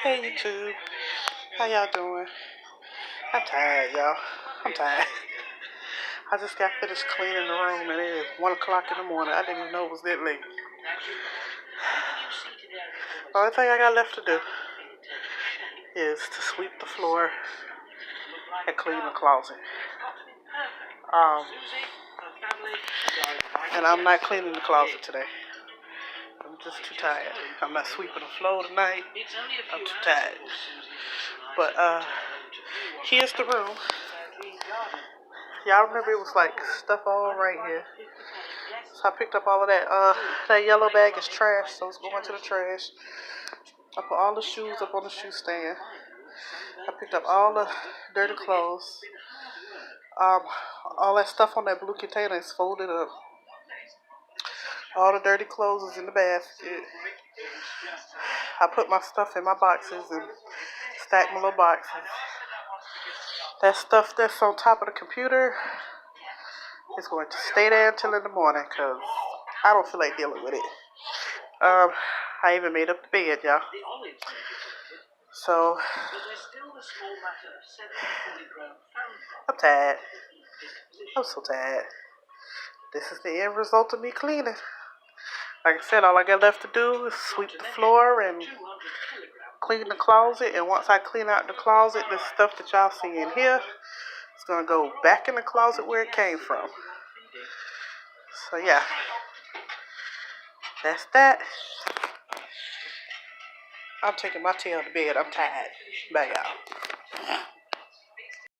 Hey YouTube, how y'all doing? I'm tired, y'all. I'm tired. I just got finished cleaning the room and it is 1 o'clock in the morning. I didn't even know it was that late. The only thing I got left to do is to sweep the floor and clean the closet. And I'm not cleaning the closet today. I'm just too tired. I'm not sweeping the floor tonight. I'm too tired. But here's the room. Y'all remember it was like stuff all right here. So I picked up all of that. That yellow bag is trash, so it's going to the trash. I put all the shoes up on the shoe stand. I picked up all the dirty clothes. All that stuff on that blue container is folded up. All the dirty clothes is in the basket. I put my stuff in my boxes and stacked my little boxes. That stuff that's on top of the computer is going to stay there until in the morning because I don't feel like dealing with it. I even made up the bed, y'all. So, I'm tired. I'm so tired. This is the end result of me cleaning. Like I said, all I got left to do is sweep the floor and clean the closet. And once I clean out the closet, the stuff that y'all see in here is going to go back in the closet where it came from. So, yeah. That's that. I'm taking my tail to bed. I'm tired. Bye, y'all.